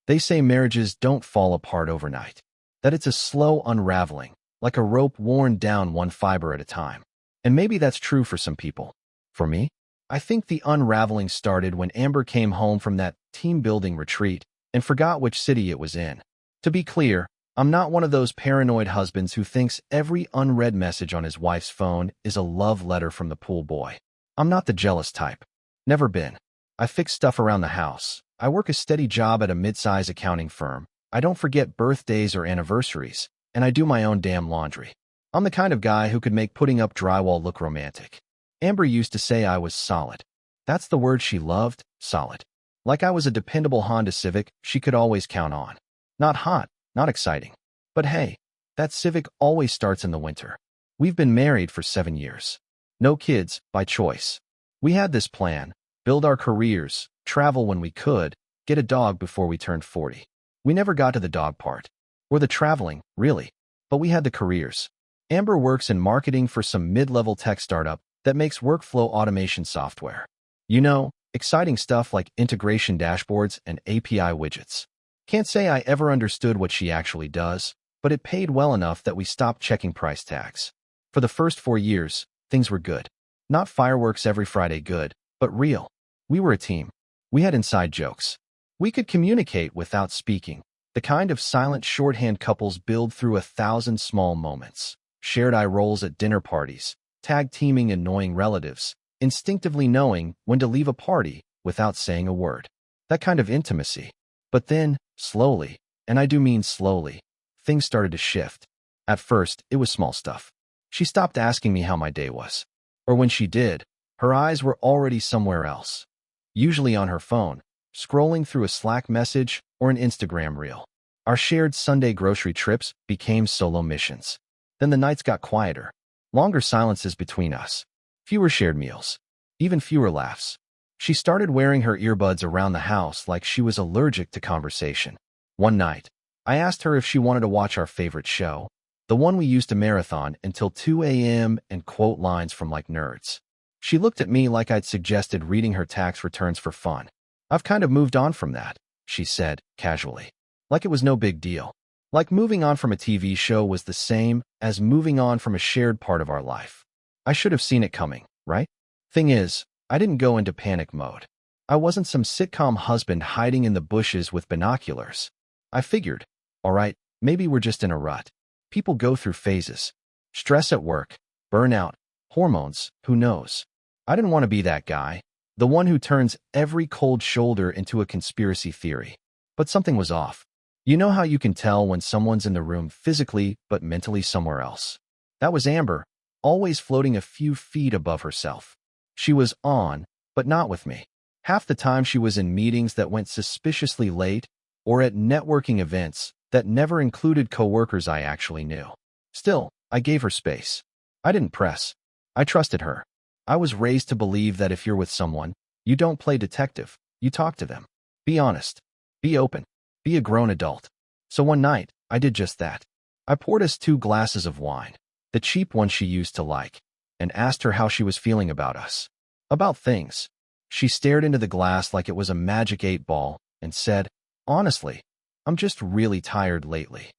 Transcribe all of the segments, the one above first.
They say marriages don't fall apart overnight, that it's a slow unraveling, like a rope worn down one fiber at a time. And maybe that's true for some people. For me, I think the unraveling started when Amber came home from that team-building retreat and forgot which city it was in. To be clear, I'm not one of those paranoid husbands who thinks every unread message on his wife's phone is a love letter from the pool boy. I'm not the jealous type. Never been. I fix stuff around the house. I work a steady job at a mid-size accounting firm. I don't forget birthdays or anniversaries, and I do my own damn laundry. I'm the kind of guy who could make putting up drywall look romantic. Amber used to say I was solid. That's the word she loved, solid. Like I was a dependable Honda Civic she could always count on. Not hot, not exciting. But hey, that Civic always starts in the winter. We've been married for 7 years. No kids, by choice. We had this plan: build our careers, travel when we could, get a dog before we turned 40. We never got to the dog part. Or the traveling, really. But we had the careers. Amber works in marketing for some mid-level tech startup that makes workflow automation software. You know, exciting stuff like integration dashboards and API widgets. Can't say I ever understood what she actually does, but it paid well enough that we stopped checking price tags. For the first 4 years, things were good. Not fireworks every Friday good, but real. We were a team. We had inside jokes. We could communicate without speaking, the kind of silent shorthand couples build through 1,000 small moments. Shared eye rolls at dinner parties, tag-teaming annoying relatives, instinctively knowing when to leave a party without saying a word. That kind of intimacy. But then, slowly, and I do mean slowly, things started to shift. At first, it was small stuff. She stopped asking me how my day was. Or when she did, her eyes were already somewhere else. Usually on her phone, scrolling through a Slack message or an Instagram reel. Our shared Sunday grocery trips became solo missions. Then the nights got quieter. Longer silences between us. Fewer shared meals. Even fewer laughs. She started wearing her earbuds around the house like she was allergic to conversation. One night, I asked her if she wanted to watch our favorite show, the one we used to marathon until 2 a.m. and quote lines from like nerds. She looked at me like I'd suggested reading her tax returns for fun. I've kind of moved on from that, she said, casually. Like it was no big deal. Like moving on from a TV show was the same as moving on from a shared part of our life. I should have seen it coming, right? Thing is, I didn't go into panic mode. I wasn't some sitcom husband hiding in the bushes with binoculars. I figured, all right, maybe we're just in a rut. People go through phases. Stress at work, burnout, hormones, who knows? I didn't want to be that guy, the one who turns every cold shoulder into a conspiracy theory. But something was off. You know how you can tell when someone's in the room physically but mentally somewhere else? That was Amber, always floating a few feet above herself. She was on, but not with me. Half the time she was in meetings that went suspiciously late or at networking events that never included coworkers I actually knew. Still, I gave her space. I didn't press. I trusted her. I was raised to believe that if you're with someone, you don't play detective, you talk to them. Be honest. Be open. Be a grown adult. So one night, I did just that. I poured us 2 glasses of wine, the cheap one she used to like, and asked her how she was feeling about us. About things. She stared into the glass like it was a magic 8-ball and said, honestly, I'm just really tired lately.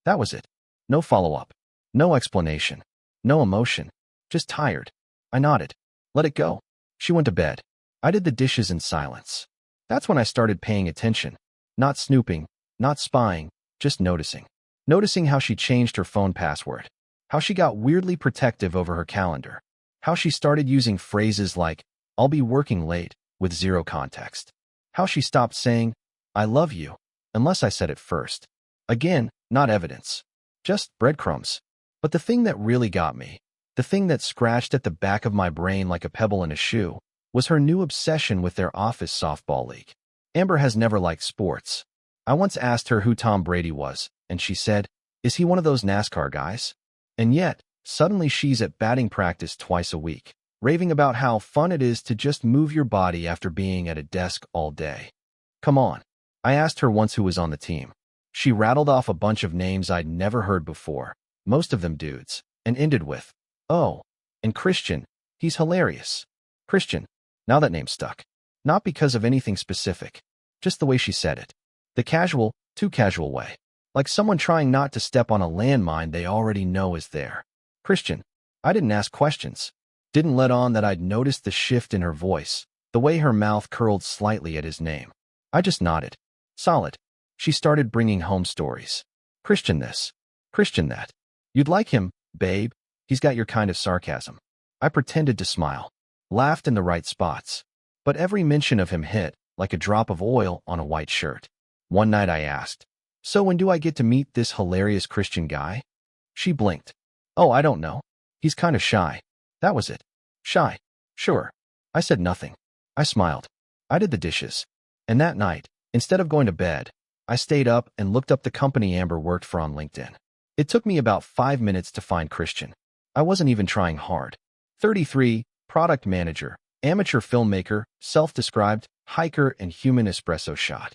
That was it. No follow-up. No explanation. No emotion. Just tired. I nodded. Let it go. She went to bed. I did the dishes in silence. That's when I started paying attention. Not snooping, not spying, just noticing. Noticing how she changed her phone password. How she got weirdly protective over her calendar. How she started using phrases like, I'll be working late, with zero context. How she stopped saying, I love you, unless I said it first. Again, not evidence. Just breadcrumbs. But the thing that really got me, the thing that scratched at the back of my brain like a pebble in a shoe, was her new obsession with their office softball league. Amber has never liked sports. I once asked her who Tom Brady was, and she said, is he one of those NASCAR guys? And yet, suddenly she's at batting practice twice a week, raving about how fun it is to just move your body after being at a desk all day. Come on. I asked her once who was on the team. She rattled off a bunch of names I'd never heard before, most of them dudes, and ended with, oh, and Christian, he's hilarious. Christian. Now that name stuck. Not because of anything specific, just the way she said it. The casual, too casual way. Like someone trying not to step on a landmine they already know is there. Christian. I didn't ask questions. Didn't let on that I'd noticed the shift in her voice, the way her mouth curled slightly at his name. I just nodded. Solid. She started bringing home stories. Christian this. Christian that. You'd like him, babe. He's got your kind of sarcasm. I pretended to smile. Laughed in the right spots. But every mention of him hit, like a drop of oil on a white shirt. One night I asked, so when do I get to meet this hilarious Christian guy? She blinked. Oh, I don't know. He's kind of shy. That was it. Shy. Sure. I said nothing. I smiled. I did the dishes. And that night, instead of going to bed, I stayed up and looked up the company Amber worked for on LinkedIn. It took me about 5 minutes to find Christian. I wasn't even trying hard. 33, product manager, amateur filmmaker, self-described, hiker and human espresso shot.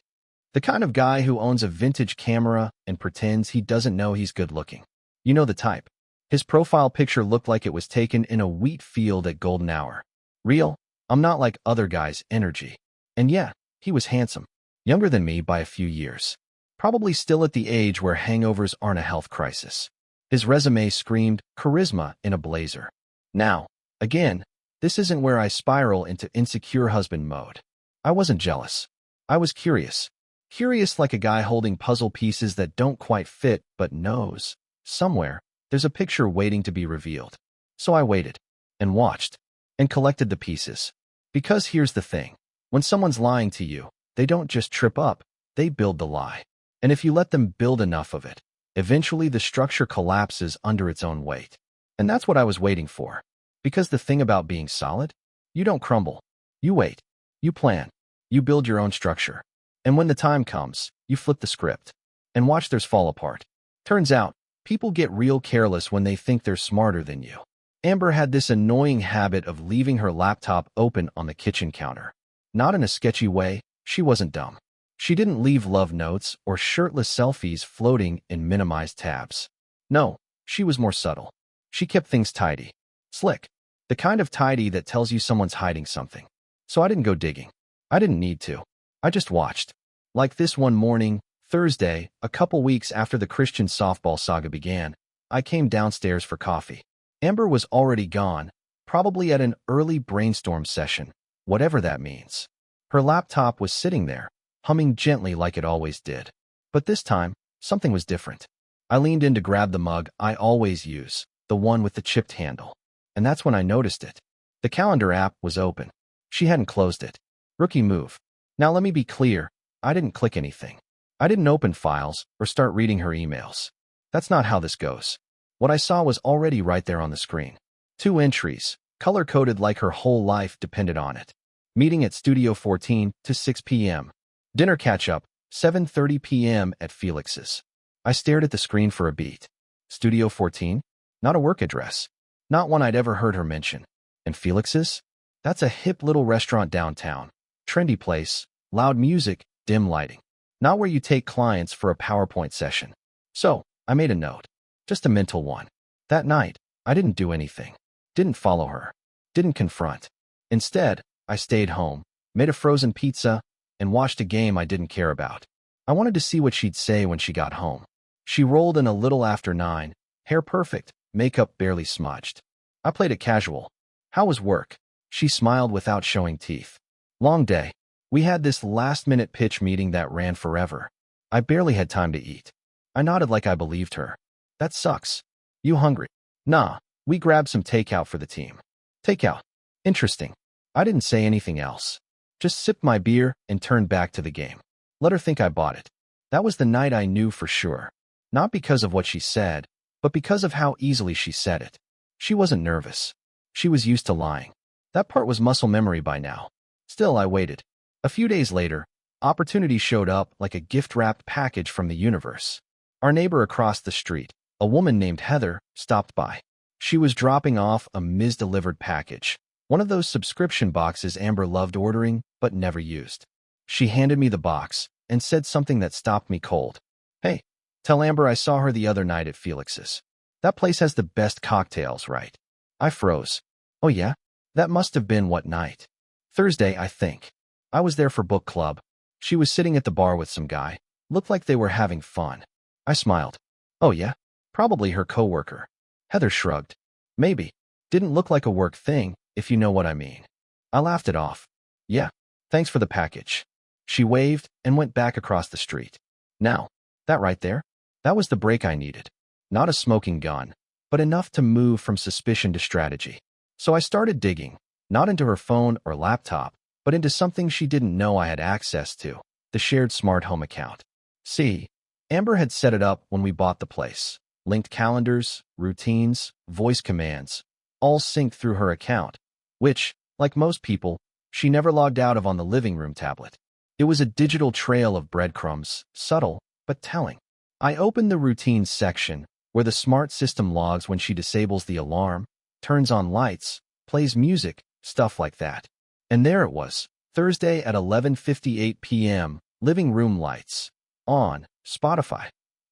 The kind of guy who owns a vintage camera and pretends he doesn't know he's good looking. You know the type. His profile picture looked like it was taken in a wheat field at golden hour. Real? I'm not like other guys' energy. And yeah, he was handsome. Younger than me by a few years. Probably still at the age where hangovers aren't a health crisis. His resume screamed charisma in a blazer. Now, again, this isn't where I spiral into insecure husband mode. I wasn't jealous. I was curious. Curious like a guy holding puzzle pieces that don't quite fit but knows, somewhere, there's a picture waiting to be revealed. So I waited, and watched, and collected the pieces. Because here's the thing. When someone's lying to you, they don't just trip up, they build the lie. And if you let them build enough of it, eventually the structure collapses under its own weight. And that's what I was waiting for. Because the thing about being solid, you don't crumble. You wait. You plan. You build your own structure. And when the time comes, you flip the script. And watch theirs fall apart. Turns out, people get real careless when they think they're smarter than you. Amber had this annoying habit of leaving her laptop open on the kitchen counter. Not in a sketchy way, she wasn't dumb. She didn't leave love notes or shirtless selfies floating in minimized tabs. No, she was more subtle. She kept things tidy. Slick. The kind of tidy that tells you someone's hiding something. So I didn't go digging. I didn't need to. I just watched. Like this one morning, Thursday, a couple weeks after the Christian softball saga began, I came downstairs for coffee. Amber was already gone, probably at an early brainstorm session, whatever that means. Her laptop was sitting there, humming gently like it always did. But this time, something was different. I leaned in to grab the mug I always use, the one with the chipped handle. And that's when I noticed it. The calendar app was open. She hadn't closed it. Rookie move. Now let me be clear, I didn't click anything. I didn't open files or start reading her emails. That's not how this goes. What I saw was already right there on the screen. 2 entries, color-coded like her whole life depended on it. Meeting at Studio 14 to 6 p.m. Dinner catch-up, 7:30 p.m. at Felix's. I stared at the screen for a beat. Studio 14? Not a work address. Not one I'd ever heard her mention. And Felix's? That's a hip little restaurant downtown. Trendy place, loud music, dim lighting. Not where you take clients for a PowerPoint session. So, I made a note. Just a mental one. That night, I didn't do anything. Didn't follow her. Didn't confront. Instead, I stayed home, made a frozen pizza, and watched a game I didn't care about. I wanted to see what she'd say when she got home. She rolled in a little after 9, hair perfect, makeup barely smudged. I played it casual. How was work? She smiled without showing teeth. Long day. We had this last-minute pitch meeting that ran forever. I barely had time to eat. I nodded like I believed her. That sucks. You hungry? Nah, we grabbed some takeout for the team. Takeout. Interesting. I didn't say anything else. Just sipped my beer and turned back to the game. Let her think I bought it. That was the night I knew for sure. Not because of what she said, but because of how easily she said it. She wasn't nervous. She was used to lying. That part was muscle memory by now. Still, I waited. A few days later, opportunity showed up like a gift-wrapped package from the universe. Our neighbor across the street, a woman named Heather, stopped by. She was dropping off a mis-delivered package, one of those subscription boxes Amber loved ordering but never used. She handed me the box and said something that stopped me cold. Hey, tell Amber I saw her the other night at Felix's. That place has the best cocktails, right? I froze. Oh yeah? That must have been what night? Thursday, I think. I was there for book club. She was sitting at the bar with some guy. Looked like they were having fun. I smiled. Oh yeah? Probably her coworker. Heather shrugged. Maybe. Didn't look like a work thing, if you know what I mean. I laughed it off. Yeah, thanks for the package. She waved and went back across the street. Now, that right there? That was the break I needed. Not a smoking gun, but enough to move from suspicion to strategy. So I started digging, not into her phone or laptop, but into something she didn't know I had access to, the shared smart home account. See, Amber had set it up when we bought the place. Linked calendars, routines, voice commands, all synced through her account, which, like most people, she never logged out of on the living room tablet. It was a digital trail of breadcrumbs, subtle, but telling. I opened the routines section, where the smart system logs when she disables the alarm, turns on lights, plays music, stuff like that. And there it was, Thursday at 11:58 p.m., living room lights, on, Spotify,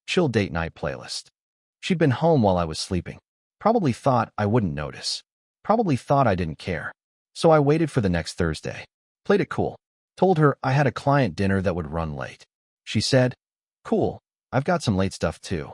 chill date night playlist. She'd been home while I was sleeping. Probably thought I wouldn't notice. Probably thought I didn't care. So I waited for the next Thursday. Played it cool. Told her I had a client dinner that would run late. She said, cool, I've got some late stuff too.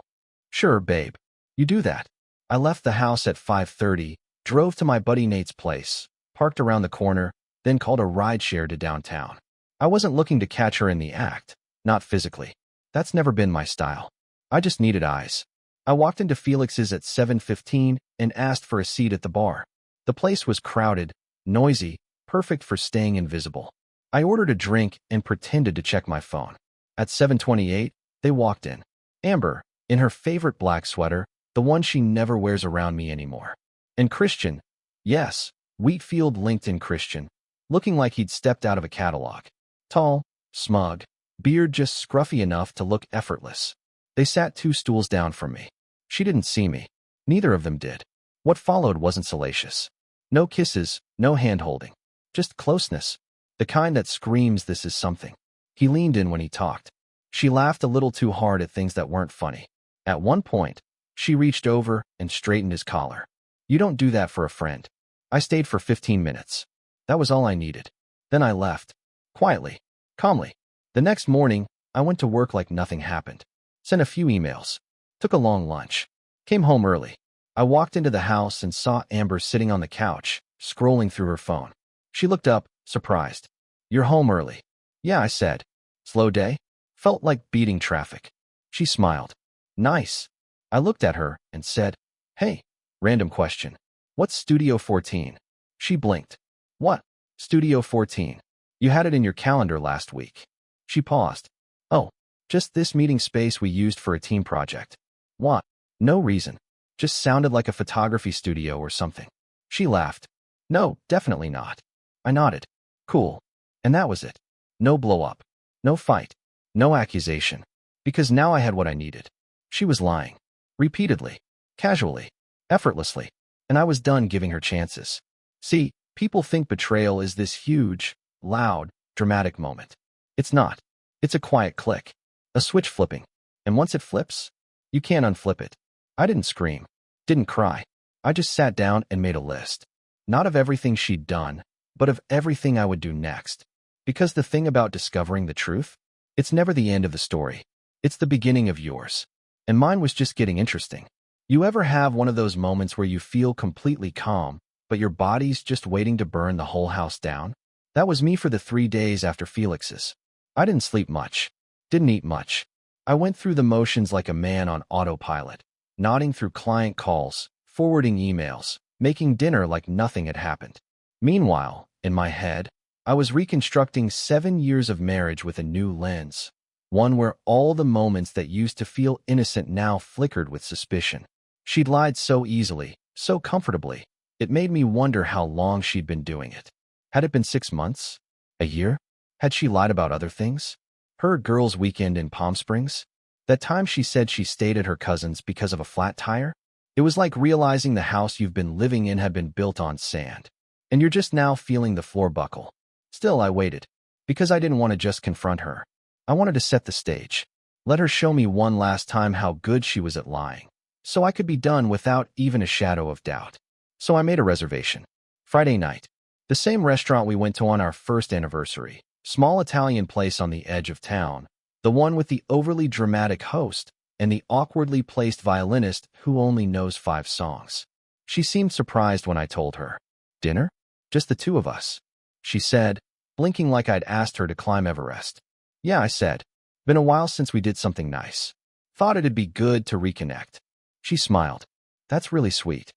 Sure, babe. You do that. I left the house at 5:30, drove to my buddy Nate's place, parked around the corner, then called a rideshare to downtown. I wasn't looking to catch her in the act, not physically. That's never been my style. I just needed eyes. I walked into Felix's at 7:15 and asked for a seat at the bar. The place was crowded, noisy, perfect for staying invisible. I ordered a drink and pretended to check my phone. At 7:28, they walked in. Amber, in her favorite black sweater, the one she never wears around me anymore. And Christian, yes, Wheatfield LinkedIn Christian, looking like he'd stepped out of a catalog. Tall, smug, beard just scruffy enough to look effortless. They sat 2 stools down from me. She didn't see me. Neither of them did. What followed wasn't salacious. No kisses, no hand-holding. Just closeness. The kind that screams this is something. He leaned in when he talked. She laughed a little too hard at things that weren't funny. At one point, she reached over and straightened his collar. You don't do that for a friend. I stayed for 15 minutes. That was all I needed. Then I left. Quietly. Calmly. The next morning, I went to work like nothing happened. Sent a few emails. Took a long lunch. Came home early. I walked into the house and saw Amber sitting on the couch, scrolling through her phone. She looked up, surprised. You're home early. Yeah, I said. Slow day? Felt like beating traffic. She smiled. Nice. I looked at her and said, hey, random question. What's Studio 14? She blinked. What? Studio 14. You had it in your calendar last week. She paused. Oh, just this meeting space we used for a team project. What? No reason. Just sounded like a photography studio or something. She laughed. No, definitely not. I nodded. Cool. And that was it. No blow up. No fight. No accusation. Because now I had what I needed. She was lying. Repeatedly. Casually. Effortlessly. And I was done giving her chances. See, people think betrayal is this huge, loud, dramatic moment. It's not. It's a quiet click. A switch flipping. And once it flips, you can't unflip it. I didn't scream. Didn't cry. I just sat down and made a list. Not of everything she'd done, but of everything I would do next. Because the thing about discovering the truth, it's never the end of the story. It's the beginning of yours. And mine was just getting interesting. You ever have one of those moments where you feel completely calm, but your body's just waiting to burn the whole house down? That was me for the 3 days after Felix's. I didn't sleep much. Didn't eat much. I went through the motions like a man on autopilot, nodding through client calls, forwarding emails, making dinner like nothing had happened. Meanwhile, in my head, I was reconstructing 7 years of marriage with a new lens, one where all the moments that used to feel innocent now flickered with suspicion. She'd lied so easily, so comfortably, it made me wonder how long she'd been doing it. Had it been 6 months? A year? Had she lied about other things? Her girls' weekend in Palm Springs? That time she said she stayed at her cousin's because of a flat tire? It was like realizing the house you've been living in had been built on sand, and you're just now feeling the floor buckle. Still, I waited, because I didn't want to just confront her. I wanted to set the stage. Let her show me one last time how good she was at lying, so I could be done without even a shadow of doubt. So I made a reservation. Friday night. The same restaurant we went to on our first anniversary. Small Italian place on the edge of town. The one with the overly dramatic host and the awkwardly placed violinist who only knows 5 songs. She seemed surprised when I told her. Dinner? Just the 2 of us. She said, blinking like I'd asked her to climb Everest. Yeah, I said. Been a while since we did something nice. Thought it'd be good to reconnect. She smiled. That's really sweet.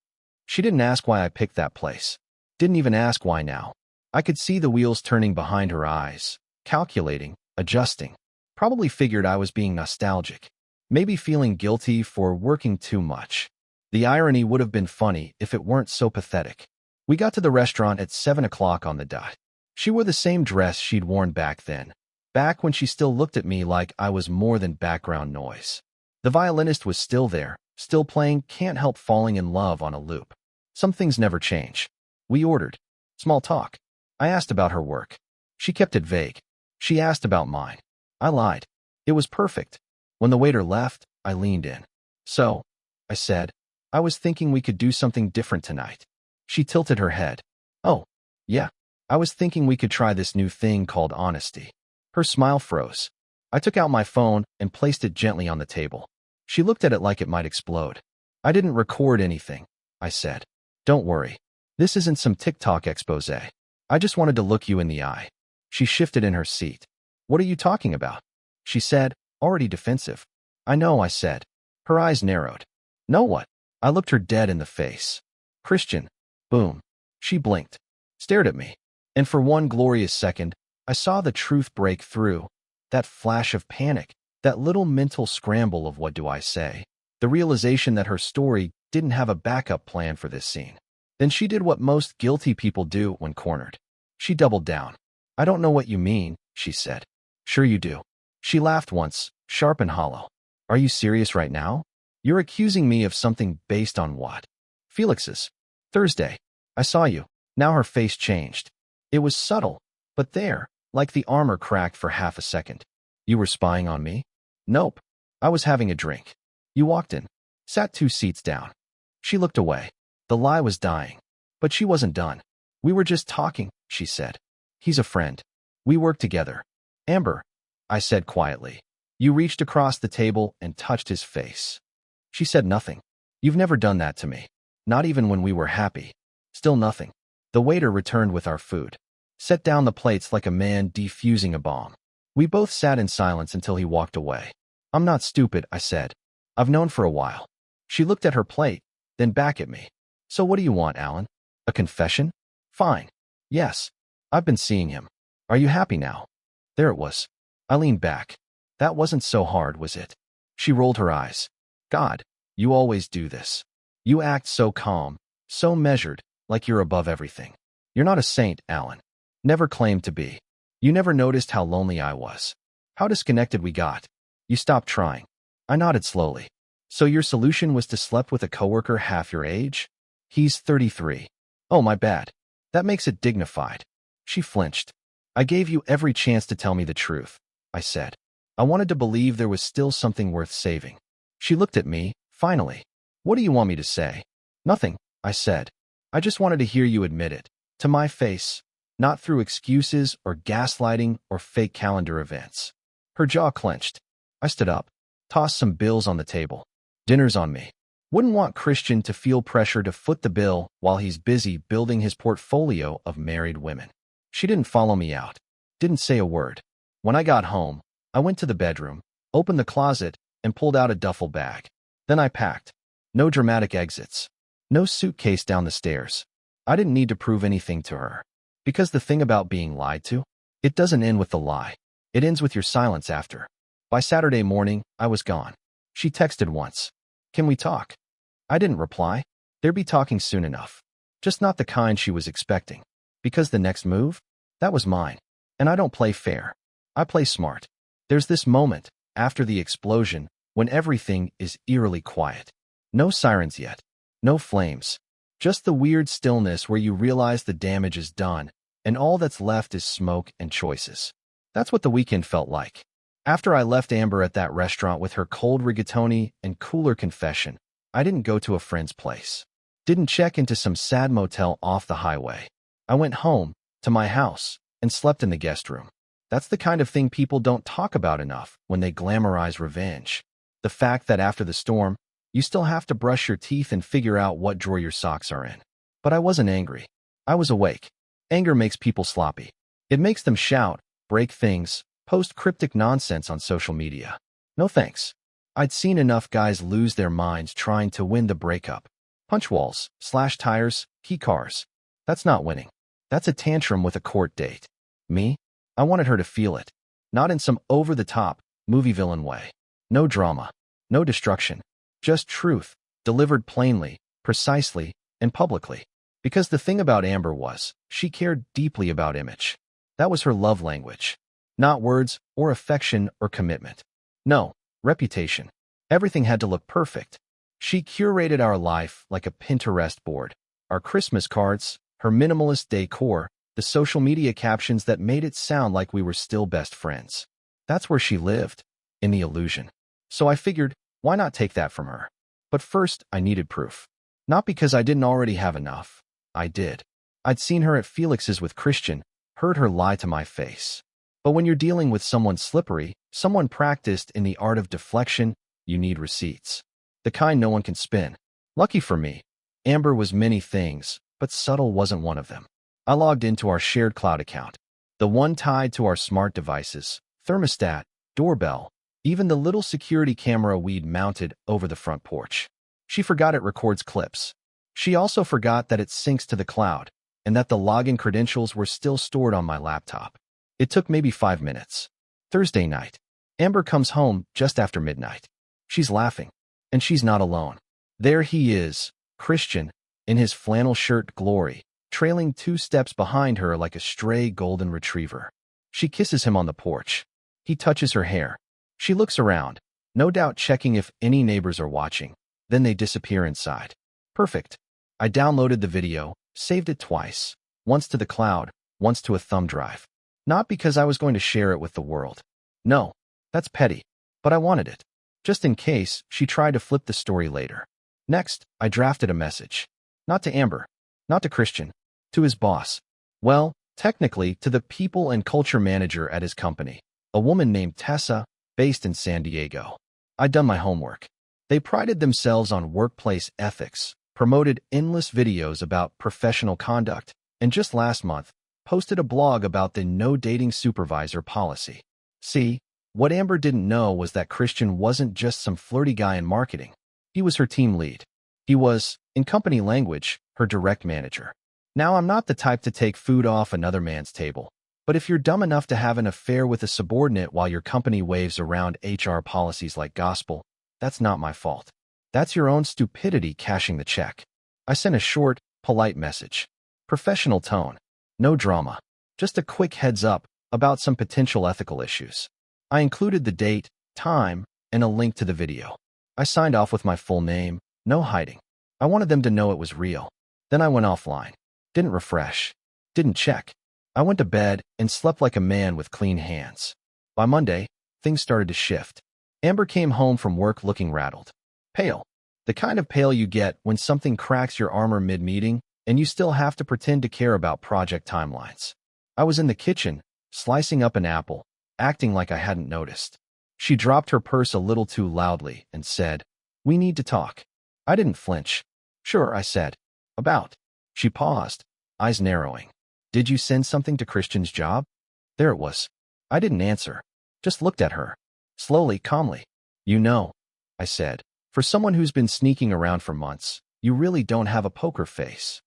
She didn't ask why I picked that place. Didn't even ask why now. I could see the wheels turning behind her eyes, calculating, adjusting. Probably figured I was being nostalgic. Maybe feeling guilty for working too much. The irony would have been funny if it weren't so pathetic. We got to the restaurant at 7 o'clock on the dot. She wore the same dress she'd worn back then, back when she still looked at me like I was more than background noise. The violinist was still there, still playing Can't Help Falling in Love on a loop. Some things never change. We ordered. Small talk. I asked about her work. She kept it vague. She asked about mine. I lied. It was perfect. When the waiter left, I leaned in. So, I said, I was thinking we could do something different tonight. She tilted her head. Oh, yeah. I was thinking we could try this new thing called honesty. Her smile froze. I took out my phone and placed it gently on the table. She looked at it like it might explode. I didn't record anything, I said. Don't worry. This isn't some TikTok expose. I just wanted to look you in the eye. She shifted in her seat. What are you talking about? She said, already defensive. I know, I said. Her eyes narrowed. Know what? I looked her dead in the face. Christian. Boom. She blinked, stared at me. And for one glorious second, I saw the truth break through. That flash of panic, that little mental scramble of what do I say? The realization that her story didn't have a backup plan for this scene. Then she did what most guilty people do when cornered. She doubled down. I don't know what you mean, she said. Sure you do. She laughed once, sharp and hollow. Are you serious right now? You're accusing me of something based on what? Felix's. Thursday. I saw you. Now her face changed. It was subtle, but there, like the armor cracked for half a second. You were spying on me? Nope. I was having a drink. You walked in, sat 2 seats down. She looked away. The lie was dying. But she wasn't done. We were just talking, she said. He's a friend. We work together. Amber, I said quietly. You reached across the table and touched his face. She said nothing. You've never done that to me. Not even when we were happy. Still nothing. The waiter returned with our food. Set down the plates like a man defusing a bomb. We both sat in silence until he walked away. I'm not stupid, I said. I've known for a while. She looked at her plate, then back at me. So what do you want, Alan? A confession? Fine. Yes. I've been seeing him. Are you happy now? There it was. I leaned back. That wasn't so hard, was it? She rolled her eyes. God, you always do this. You act so calm, so measured, like you're above everything. You're not a saint, Alan. Never claimed to be. You never noticed how lonely I was. How disconnected we got. You stopped trying. I nodded slowly. So your solution was to sleep with a coworker half your age? He's 33. Oh, my bad. That makes it dignified. She flinched. I gave you every chance to tell me the truth, I said. I wanted to believe there was still something worth saving. She looked at me, finally. What do you want me to say? Nothing, I said. I just wanted to hear you admit it. To my face. Not through excuses or gaslighting or fake calendar events. Her jaw clenched. I stood up, tossed some bills on the table. Dinner's on me. Wouldn't want Christian to feel pressure to foot the bill while he's busy building his portfolio of married women. She didn't follow me out. Didn't say a word. When I got home, I went to the bedroom, opened the closet, and pulled out a duffel bag. Then I packed. No dramatic exits. No suitcase down the stairs. I didn't need to prove anything to her. Because the thing about being lied to, it doesn't end with the lie. It ends with your silence after. By Saturday morning, I was gone. She texted once. Can we talk? I didn't reply. There'd be talking soon enough. Just not the kind she was expecting. Because the next move? That was mine. And I don't play fair. I play smart. There's this moment, after the explosion, when everything is eerily quiet. No sirens yet. No flames. Just the weird stillness where you realize the damage is done, and all that's left is smoke and choices. That's what the weekend felt like. After I left Amber at that restaurant with her cold rigatoni and cooler confession, I didn't go to a friend's place. Didn't check into some sad motel off the highway. I went home, to my house, and slept in the guest room. That's the kind of thing people don't talk about enough when they glamorize revenge. The fact that after the storm, you still have to brush your teeth and figure out what drawer your socks are in. But I wasn't angry. I was awake. Anger makes people sloppy. It makes them shout, break things, post cryptic nonsense on social media. No thanks. I'd seen enough guys lose their minds trying to win the breakup. Punch walls, slash tires, key cars. That's not winning. That's a tantrum with a court date. Me? I wanted her to feel it. Not in some over-the-top, movie villain way. No drama. No destruction. Just truth, delivered plainly, precisely, and publicly. Because the thing about Amber was, she cared deeply about image. That was her love language. Not words, or affection, or commitment. No, reputation. Everything had to look perfect. She curated our life like a Pinterest board. Our Christmas cards, her minimalist decor, the social media captions that made it sound like we were still best friends. That's where she lived, in the illusion. So I figured, why not take that from her? But first, I needed proof. Not because I didn't already have enough. I did. I'd seen her at Felix's with Christian, heard her lie to my face. But when you're dealing with someone slippery, someone practiced in the art of deflection, you need receipts. The kind no one can spin. Lucky for me, Amber was many things, but subtle wasn't one of them. I logged into our shared cloud account, the one tied to our smart devices, thermostat, doorbell, even the little security camera we'd mounted over the front porch. She forgot it records clips. She also forgot that it syncs to the cloud, and that the login credentials were still stored on my laptop. It took maybe 5 minutes. Thursday night. Amber comes home just after midnight. She's laughing, and she's not alone. There he is, Christian, in his flannel shirt glory, trailing 2 steps behind her like a stray golden retriever. She kisses him on the porch. He touches her hair. She looks around, no doubt checking if any neighbors are watching. Then they disappear inside. Perfect. I downloaded the video, saved it twice, once to the cloud, once to a thumb drive. Not because I was going to share it with the world. No, that's petty. But I wanted it. Just in case she tried to flip the story later. Next, I drafted a message. Not to Amber. Not to Christian. To his boss. Well, technically, to the people and culture manager at his company. A woman named Tessa, based in San Diego. I'd done my homework. They prided themselves on workplace ethics, promoted endless videos about professional conduct, and just last month, posted a blog about the no dating supervisor policy. See, what Amber didn't know was that Christian wasn't just some flirty guy in marketing. He was her team lead. He was, in company language, her direct manager. Now, I'm not the type to take food off another man's table. But if you're dumb enough to have an affair with a subordinate while your company waves around HR policies like gospel, that's not my fault. That's your own stupidity cashing the check. I sent a short, polite message. Professional tone. No drama. Just a quick heads up about some potential ethical issues. I included the date, time, and a link to the video. I signed off with my full name, no hiding. I wanted them to know it was real. Then I went offline. Didn't refresh. Didn't check. I went to bed and slept like a man with clean hands. By Monday, things started to shift. Amber came home from work looking rattled. Pale. The kind of pale you get when something cracks your armor mid-meeting and you still have to pretend to care about project timelines. I was in the kitchen, slicing up an apple, acting like I hadn't noticed. She dropped her purse a little too loudly and said, "We need to talk." I didn't flinch. "Sure," I said. "About?" She paused, eyes narrowing. "Did you send something to Christian's job?" There it was. I didn't answer. Just looked at her. Slowly, calmly. "You know," I said, "for someone who's been sneaking around for months, you really don't have a poker face."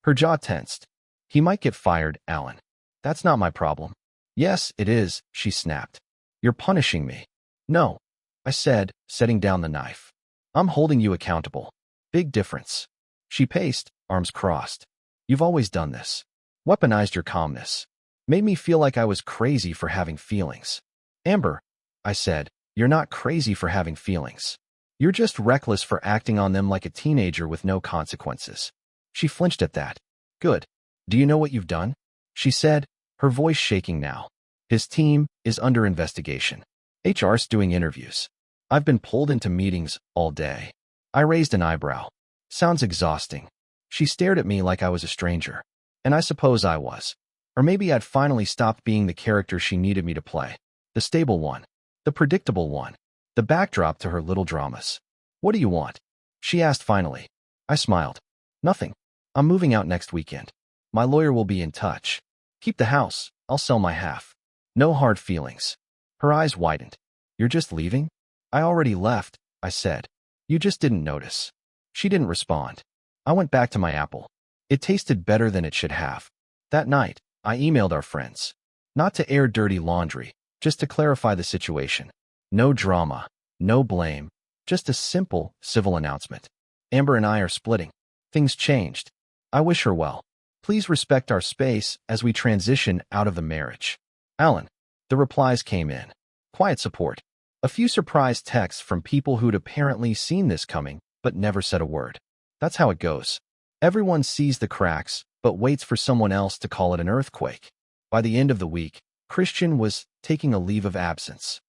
Her jaw tensed. "He might get fired, Alan. That's not my problem." "Yes, it is," she snapped. "You're punishing me." "No," I said, setting down the knife. "I'm holding you accountable. Big difference." She paced, arms crossed. "You've always done this. Weaponized your calmness. Made me feel like I was crazy for having feelings." "Amber," I said, "you're not crazy for having feelings. You're just reckless for acting on them like a teenager with no consequences." She flinched at that. "Good. Do you know what you've done?" she said, her voice shaking now. "His team is under investigation. HR's doing interviews. I've been pulled into meetings all day." I raised an eyebrow. "Sounds exhausting." She stared at me like I was a stranger. And I suppose I was. Or maybe I'd finally stopped being the character she needed me to play. The stable one. The predictable one. The backdrop to her little dramas. What do you want? She asked finally. I smiled. Nothing. I'm moving out next weekend. My lawyer will be in touch. Keep the house. I'll sell my half. No hard feelings. Her eyes widened. You're just leaving? I already left, I said. You just didn't notice. She didn't respond. I went back to my apple. It tasted better than it should have. That night, I emailed our friends. Not to air dirty laundry, just to clarify the situation. No drama, no blame, just a simple, civil announcement. Amber and I are splitting. Things changed. I wish her well. Please respect our space as we transition out of the marriage. Alan. The replies came in. Quiet support. A few surprise texts from people who'd apparently seen this coming, but never said a word. That's how it goes. Everyone sees the cracks, but waits for someone else to call it an earthquake. By the end of the week, Christian was taking a leave of absence.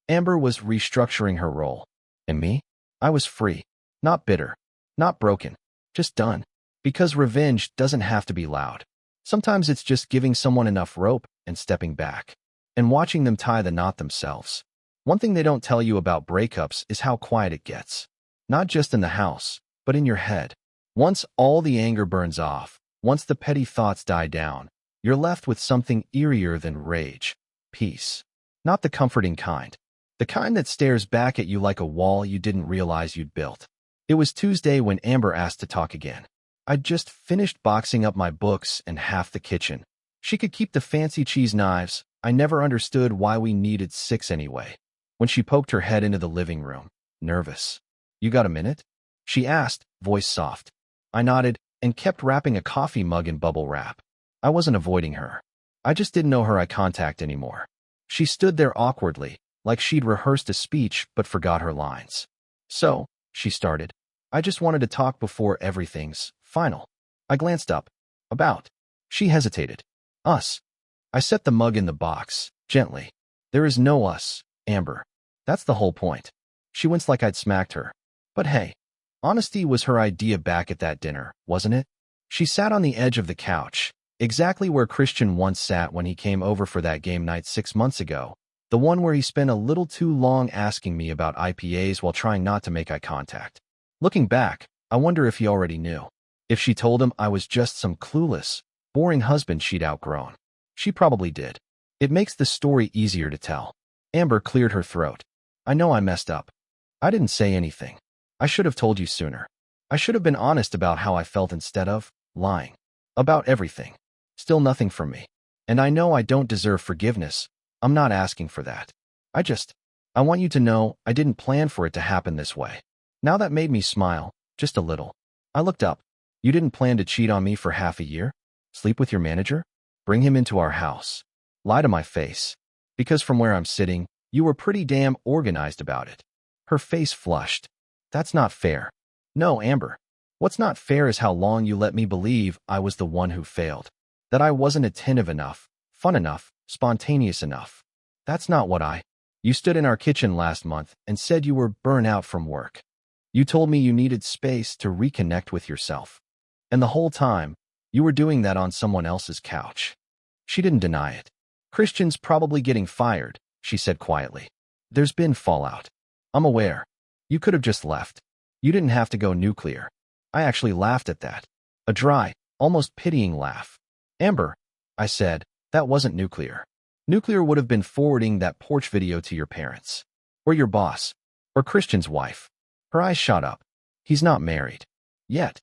Amber was restructuring her role. And me? I was free. Not bitter. Not broken. Just done. Because revenge doesn't have to be loud. Sometimes it's just giving someone enough rope and stepping back. And watching them tie the knot themselves. One thing they don't tell you about breakups is how quiet it gets. Not just in the house, but in your head. Once all the anger burns off, once the petty thoughts die down, you're left with something eerier than rage. Peace. Not the comforting kind. The kind that stares back at you like a wall you didn't realize you'd built. It was Tuesday when Amber asked to talk again. I'd just finished boxing up my books and half the kitchen. She could keep the fancy cheese knives. I never understood why we needed 6 anyway. When she poked her head into the living room, nervous. You got a minute? She asked, voice soft. I nodded and kept wrapping a coffee mug in bubble wrap. I wasn't avoiding her. I just didn't know her eye contact anymore. She stood there awkwardly, like she'd rehearsed a speech but forgot her lines. So, she started. I just wanted to talk before everything's final. I glanced up. About. She hesitated. Us. I set the mug in the box, gently. There is no us, Amber. That's the whole point. She winced like I'd smacked her. But hey, honesty was her idea back at that dinner, wasn't it? She sat on the edge of the couch, exactly where Christian once sat when he came over for that game night 6 months ago, the one where he spent a little too long asking me about IPAs while trying not to make eye contact. Looking back, I wonder if he already knew. If she told him I was just some clueless, boring husband she'd outgrown. She probably did. It makes the story easier to tell. Amber cleared her throat. I know I messed up. I didn't say anything. I should have told you sooner. I should have been honest about how I felt instead of lying. About everything. Still nothing from me. And I know I don't deserve forgiveness. I'm not asking for that. I want you to know I didn't plan for it to happen this way. Now that made me smile, just a little. I looked up. You didn't plan to cheat on me for half a year? Sleep with your manager? Bring him into our house. Lie to my face. Because from where I'm sitting, you were pretty damn organized about it. Her face flushed. That's not fair. No, Amber. What's not fair is how long you let me believe I was the one who failed. That I wasn't attentive enough, fun enough, spontaneous enough. That's not what You stood in our kitchen last month and said you were burnt out from work. You told me you needed space to reconnect with yourself. And the whole time, you were doing that on someone else's couch. She didn't deny it. Christian's probably getting fired, she said quietly. There's been fallout. I'm aware. You could have just left. You didn't have to go nuclear. I actually laughed at that. A dry, almost pitying laugh. Amber, I said, that wasn't nuclear. Nuclear would have been forwarding that porch video to your parents. Or your boss. Or Christian's wife. Her eyes shot up. He's not married. Yet.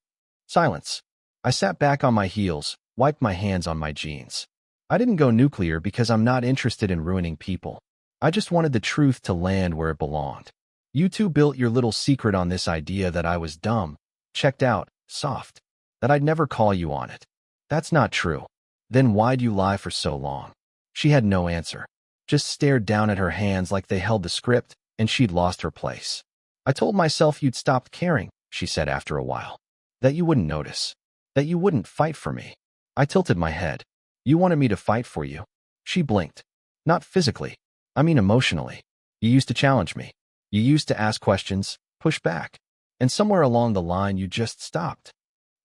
Silence. I sat back on my heels, wiped my hands on my jeans. I didn't go nuclear because I'm not interested in ruining people. I just wanted the truth to land where it belonged. You two built your little secret on this idea that I was dumb, checked out, soft, that I'd never call you on it. That's not true. Then why'd you lie for so long? She had no answer, just stared down at her hands like they held the script and she'd lost her place. I told myself you'd stopped caring, she said after a while. That you wouldn't notice. That you wouldn't fight for me. I tilted my head. You wanted me to fight for you. She blinked. Not physically. I mean emotionally. You used to challenge me. You used to ask questions, push back. And somewhere along the line you just stopped.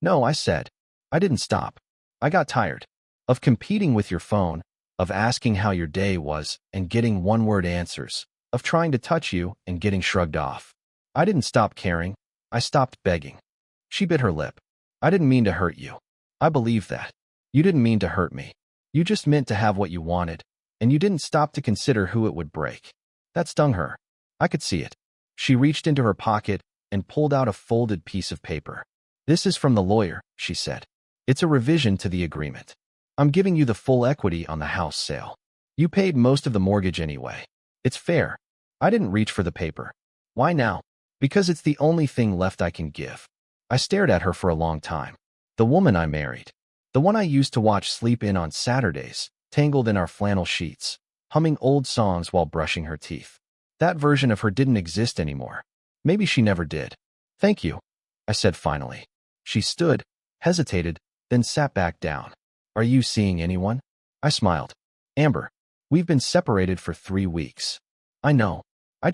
No, I said. I didn't stop. I got tired. of competing with your phone, of asking how your day was and getting one-word answers, of trying to touch you and getting shrugged off. I didn't stop caring. I stopped begging. She bit her lip. I didn't mean to hurt you. I believe that. You didn't mean to hurt me. You just meant to have what you wanted, and you didn't stop to consider who it would break. That stung her. I could see it. She reached into her pocket and pulled out a folded piece of paper. This is from the lawyer, she said. It's a revision to the agreement. I'm giving you the full equity on the house sale. You paid most of the mortgage anyway. It's fair. I didn't reach for the paper. Why now? Because it's the only thing left I can give. I stared at her for a long time. The woman I married. The one I used to watch sleep in on Saturdays, tangled in our flannel sheets, humming old songs while brushing her teeth. That version of her didn't exist anymore. Maybe she never did. Thank you, I said finally. She stood, hesitated, then sat back down. Are you seeing anyone? I smiled. Amber, we've been separated for 3 weeks. I know. I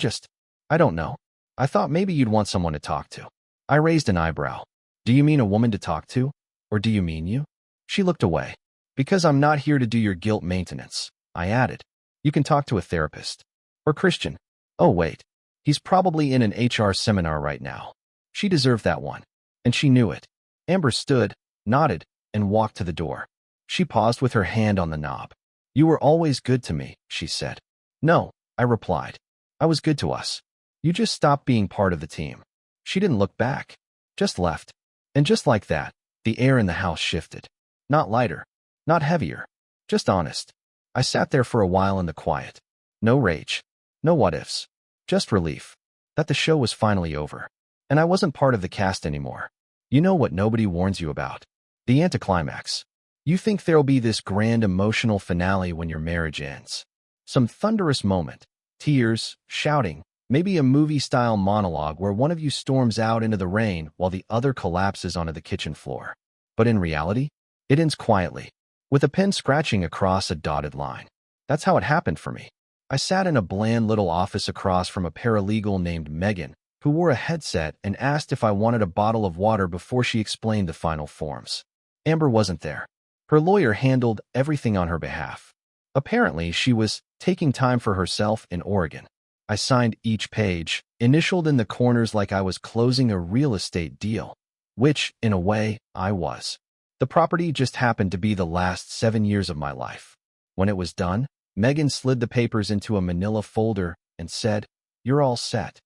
don't know. I thought maybe you'd want someone to talk to. I raised an eyebrow. Do you mean a woman to talk to? Or do you mean you? She looked away. Because I'm not here to do your guilt maintenance, I added. You can talk to a therapist. Or Christian. Oh, wait. He's probably in an HR seminar right now. She deserved that one. And she knew it. Amber stood, nodded, and walked to the door. She paused with her hand on the knob. You were always good to me, she said. No, I replied. I was good to us. You just stopped being part of the team. She didn't look back. Just left. And just like that, the air in the house shifted. Not lighter. Not heavier. Just honest. I sat there for a while in the quiet. No rage. No what-ifs. Just relief. That the show was finally over. And I wasn't part of the cast anymore. You know what nobody warns you about? The anticlimax. You think there'll be this grand emotional finale when your marriage ends. Some thunderous moment. Tears, shouting, maybe a movie-style monologue where one of you storms out into the rain while the other collapses onto the kitchen floor. But in reality, it ends quietly, with a pen scratching across a dotted line. That's how it happened for me. I sat in a bland little office across from a paralegal named Megan, who wore a headset and asked if I wanted a bottle of water before she explained the final forms. Amber wasn't there. Her lawyer handled everything on her behalf. Apparently, she was taking time for herself in Oregon. I signed each page, initialed in the corners like I was closing a real estate deal, which, in a way, I was. The property just happened to be the last 7 years of my life. When it was done, Megan slid the papers into a manila folder and said, "You're all set."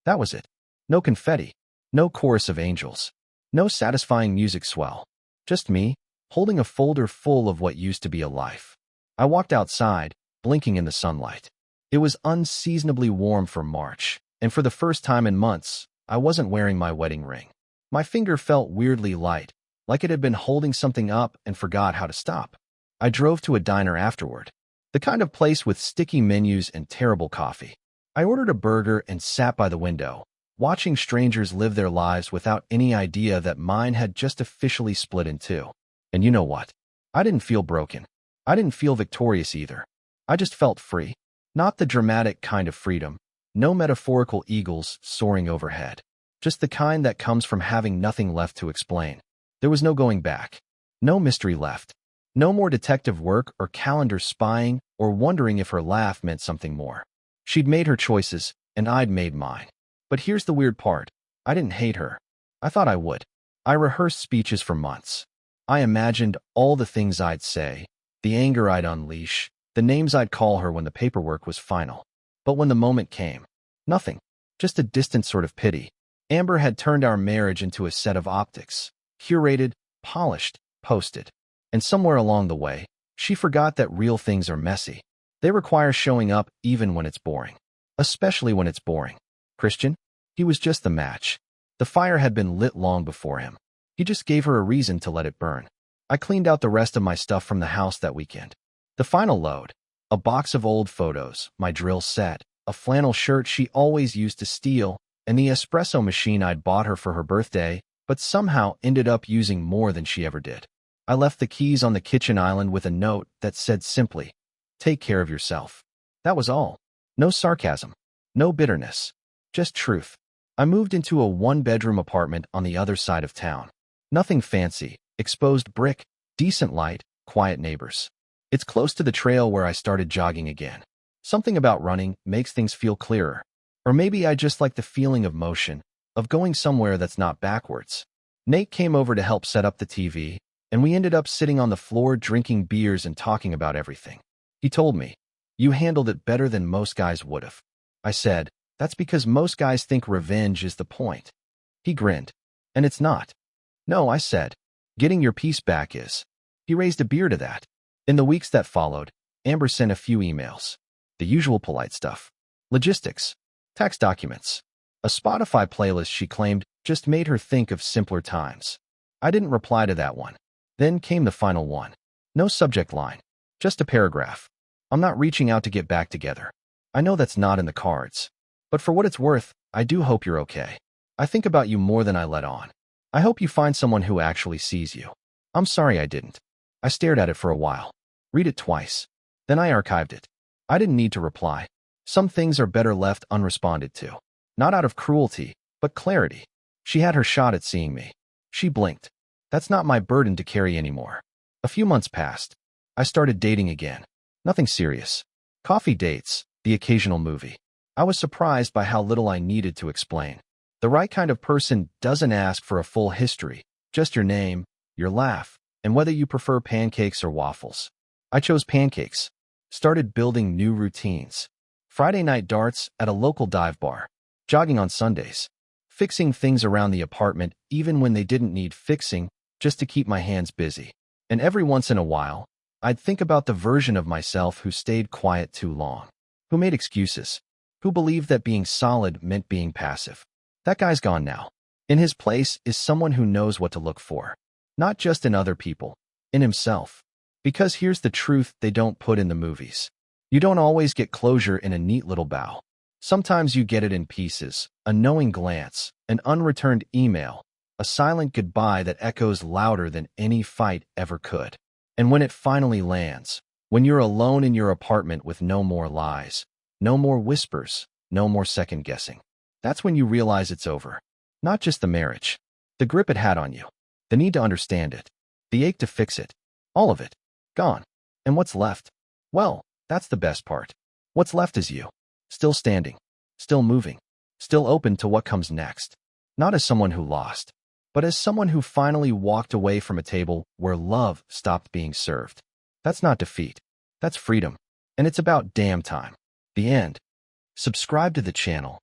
That was it. No confetti. No chorus of angels. No satisfying music swell. Just me, holding a folder full of what used to be a life. I walked outside, blinking in the sunlight. It was unseasonably warm for March, and for the first time in months, I wasn't wearing my wedding ring. My finger felt weirdly light, like it had been holding something up and forgot how to stop. I drove to a diner afterward, the kind of place with sticky menus and terrible coffee. I ordered a burger and sat by the window, watching strangers live their lives without any idea that mine had just officially split in two. And you know what? I didn't feel broken. I didn't feel victorious either. I just felt free. Not the dramatic kind of freedom. No metaphorical eagles soaring overhead. Just the kind that comes from having nothing left to explain. There was no going back. No mystery left. No more detective work or calendar spying or wondering if her laugh meant something more. She'd made her choices, and I'd made mine. But here's the weird part. I didn't hate her. I thought I would. I rehearsed speeches for months. I imagined all the things I'd say, the anger I'd unleash, the names I'd call her when the paperwork was final. But when the moment came, nothing. Just a distant sort of pity. Amber had turned our marriage into a set of optics. Curated, polished, posted. And somewhere along the way, she forgot that real things are messy. They require showing up even when it's boring. Especially when it's boring. Christian? He was just the match. The fire had been lit long before him. He just gave her a reason to let it burn. I cleaned out the rest of my stuff from the house that weekend. The final load. A box of old photos, my drill set, a flannel shirt she always used to steal, and the espresso machine I'd bought her for her birthday, but somehow ended up using more than she ever did. I left the keys on the kitchen island with a note that said simply, "Take care of yourself." That was all. No sarcasm. No bitterness. Just truth. I moved into a one-bedroom apartment on the other side of town. Nothing fancy, exposed brick, decent light, quiet neighbors. It's close to the trail where I started jogging again. Something about running makes things feel clearer. Or maybe I just like the feeling of motion, of going somewhere that's not backwards. Nate came over to help set up the TV, and we ended up sitting on the floor drinking beers and talking about everything. He told me, "You handled it better than most guys would have." I said, "That's because most guys think revenge is the point." He grinned. "And it's not." "No," I said. "Getting your peace back is." He raised a beer to that. In the weeks that followed, Amber sent a few emails. The usual polite stuff. Logistics. Tax documents. A Spotify playlist she claimed just made her think of simpler times. I didn't reply to that one. Then came the final one. No subject line. Just a paragraph. "I'm not reaching out to get back together. I know that's not in the cards. But for what it's worth, I do hope you're okay. I think about you more than I let on. I hope you find someone who actually sees you. I'm sorry I didn't." I stared at it for a while. Read it twice. Then I archived it. I didn't need to reply. Some things are better left unresponded to. Not out of cruelty, but clarity. She had her shot at seeing me. She blinked. That's not my burden to carry anymore. A few months passed. I started dating again. Nothing serious. Coffee dates, the occasional movie. I was surprised by how little I needed to explain. The right kind of person doesn't ask for a full history, just your name, your laugh, and whether you prefer pancakes or waffles. I chose pancakes. Started building new routines. Friday night darts at a local dive bar. Jogging on Sundays. Fixing things around the apartment even when they didn't need fixing, just to keep my hands busy. And every once in a while, I'd think about the version of myself who stayed quiet too long. Who made excuses. Who believed that being solid meant being passive. That guy's gone now. In his place is someone who knows what to look for. Not just in other people, in himself. Because here's the truth they don't put in the movies. You don't always get closure in a neat little bow. Sometimes you get it in pieces, a knowing glance, an unreturned email, a silent goodbye that echoes louder than any fight ever could. And when it finally lands, when you're alone in your apartment with no more lies, no more whispers, no more second guessing, that's when you realize it's over. Not just the marriage. The grip it had on you. The need to understand it. The ache to fix it. All of it. Gone. And what's left? Well, that's the best part. What's left is you. Still standing. Still moving. Still open to what comes next. Not as someone who lost, but as someone who finally walked away from a table where love stopped being served. That's not defeat. That's freedom. And it's about damn time. The end. Subscribe to the channel